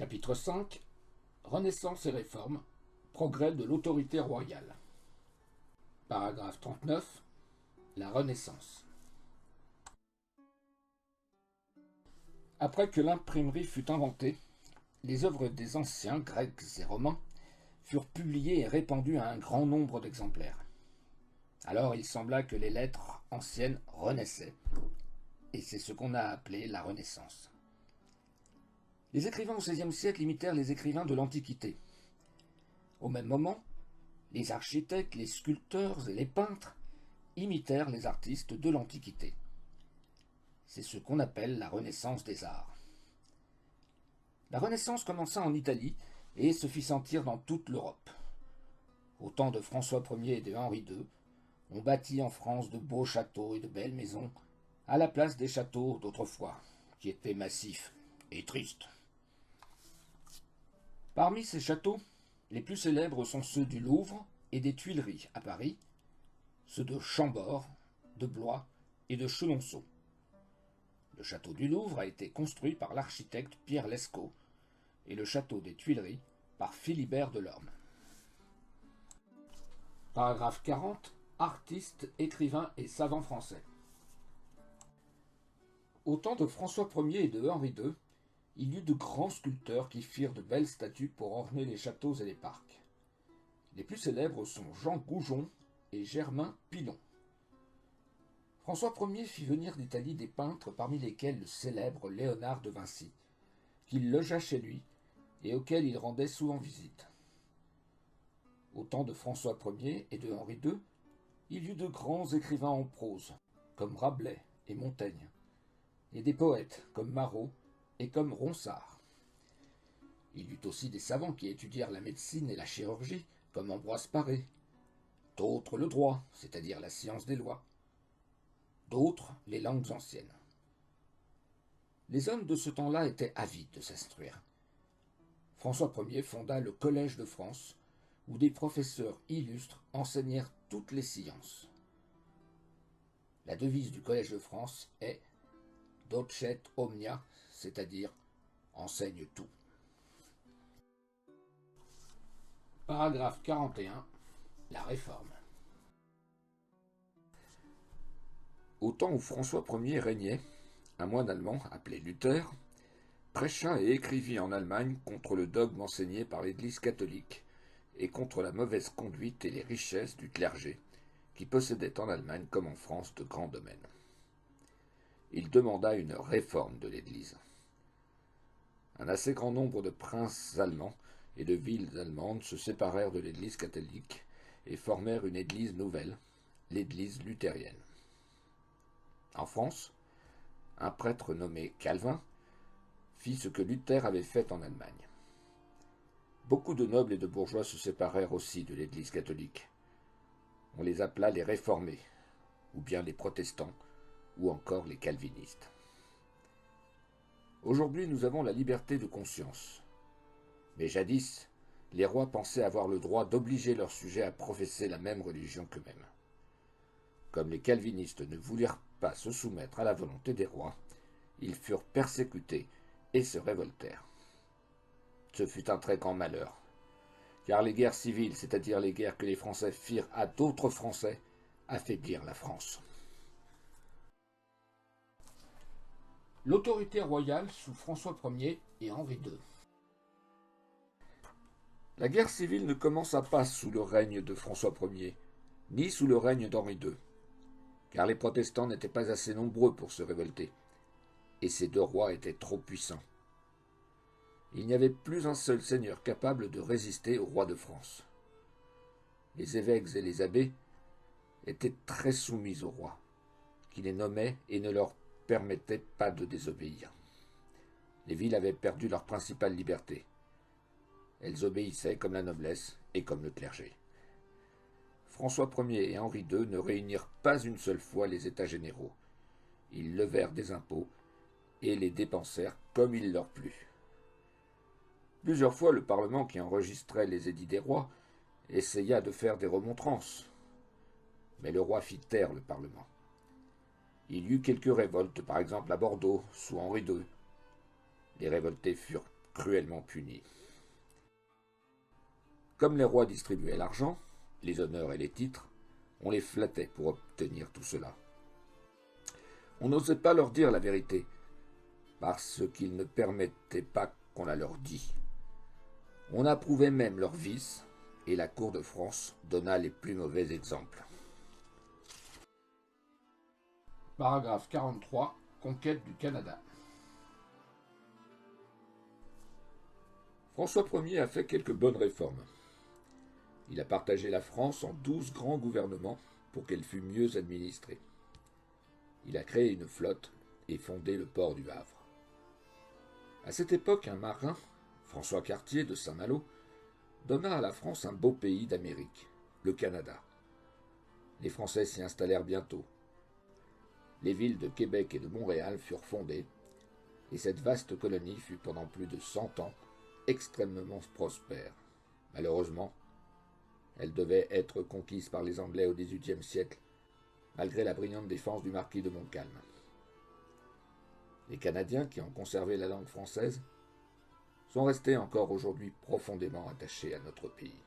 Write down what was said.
Chapitre 5. Renaissance et réforme. Progrès de l'autorité royale. Paragraphe 39. La Renaissance. Après que l'imprimerie fut inventée, les œuvres des anciens Grecs et Romains furent publiées et répandues à un grand nombre d'exemplaires. Alors il sembla que les lettres anciennes renaissaient, et c'est ce qu'on a appelé la Renaissance. Les écrivains au XVIe siècle imitèrent les écrivains de l'Antiquité. Au même moment, les architectes, les sculpteurs et les peintres imitèrent les artistes de l'Antiquité. C'est ce qu'on appelle la Renaissance des arts. La Renaissance commença en Italie et se fit sentir dans toute l'Europe. Au temps de François Ier et de Henri II, on bâtit en France de beaux châteaux et de belles maisons, à la place des châteaux d'autrefois, qui étaient massifs et tristes. Parmi ces châteaux, les plus célèbres sont ceux du Louvre et des Tuileries à Paris, ceux de Chambord, de Blois et de Chenonceau. Le château du Louvre a été construit par l'architecte Pierre Lescot et le château des Tuileries par Philibert Delorme. Paragraphe 40. Artistes, écrivains et savants français. Au temps de François Ier et de Henri II, il y eut de grands sculpteurs qui firent de belles statues pour orner les châteaux et les parcs. Les plus célèbres sont Jean Goujon et Germain Pilon. François Ier fit venir d'Italie des peintres parmi lesquels le célèbre Léonard de Vinci, qu'il logea chez lui et auquel il rendait souvent visite. Au temps de François Ier et de Henri II, il y eut de grands écrivains en prose, comme Rabelais et Montaigne, et des poètes comme Marot et comme Ronsard. Il y eut aussi des savants qui étudièrent la médecine et la chirurgie, comme Ambroise Paré, d'autres le droit, c'est-à-dire la science des lois, d'autres les langues anciennes. Les hommes de ce temps-là étaient avides de s'instruire. François Ier fonda le Collège de France, où des professeurs illustres enseignèrent toutes les sciences. La devise du Collège de France est « Docet omnia », c'est-à-dire « enseigne tout ». Paragraphe 41. La Réforme. Au temps où François Ier régnait, un moine allemand, appelé Luther, prêcha et écrivit en Allemagne contre le dogme enseigné par l'Église catholique et contre la mauvaise conduite et les richesses du clergé, qui possédait en Allemagne comme en France de grands domaines. Il demanda une réforme de l'Église. Un assez grand nombre de princes allemands et de villes allemandes se séparèrent de l'Église catholique et formèrent une Église nouvelle, l'Église luthérienne. En France, un prêtre nommé Calvin fit ce que Luther avait fait en Allemagne. Beaucoup de nobles et de bourgeois se séparèrent aussi de l'Église catholique. On les appela les réformés, ou bien les protestants, ou encore les calvinistes. Aujourd'hui, nous avons la liberté de conscience. Mais jadis, les rois pensaient avoir le droit d'obliger leurs sujets à professer la même religion qu'eux-mêmes. Comme les calvinistes ne voulurent pas se soumettre à la volonté des rois, ils furent persécutés et se révoltèrent. Ce fut un très grand malheur, car les guerres civiles, c'est-à-dire les guerres que les Français firent à d'autres Français, affaiblirent la France. L'autorité royale sous François Ier et Henri II. La guerre civile ne commença pas sous le règne de François Ier, ni sous le règne d'Henri II, car les protestants n'étaient pas assez nombreux pour se révolter, et ces deux rois étaient trop puissants. Il n'y avait plus un seul seigneur capable de résister au roi de France. Les évêques et les abbés étaient très soumis au roi, qui les nommait et ne leur permettait pas de désobéir. Les villes avaient perdu leur principale liberté. Elles obéissaient comme la noblesse et comme le clergé. François Ier et Henri II ne réunirent pas une seule fois les États généraux. Ils levèrent des impôts et les dépensèrent comme il leur plut. Plusieurs fois, le Parlement qui enregistrait les édits des rois essaya de faire des remontrances. Mais le roi fit taire le Parlement. Il y eut quelques révoltes, par exemple à Bordeaux, sous Henri II. Les révoltés furent cruellement punis. Comme les rois distribuaient l'argent, les honneurs et les titres, on les flattait pour obtenir tout cela. On n'osait pas leur dire la vérité, parce qu'ils ne permettaient pas qu'on la leur dît. On approuvait même leurs vices, et la cour de France donna les plus mauvais exemples. Paragraphe 43. Conquête du Canada. François Ier a fait quelques bonnes réformes. Il a partagé la France en 12 grands gouvernements pour qu'elle fût mieux administrée. Il a créé une flotte et fondé le port du Havre. À cette époque, un marin, François Cartier de Saint-Malo, donna à la France un beau pays d'Amérique, le Canada. Les Français s'y installèrent bientôt. Les villes de Québec et de Montréal furent fondées, et cette vaste colonie fut pendant plus de 100 ans extrêmement prospère. Malheureusement, elle devait être conquise par les Anglais au XVIIIe siècle, malgré la brillante défense du marquis de Montcalm. Les Canadiens, qui ont conservé la langue française, sont restés encore aujourd'hui profondément attachés à notre pays.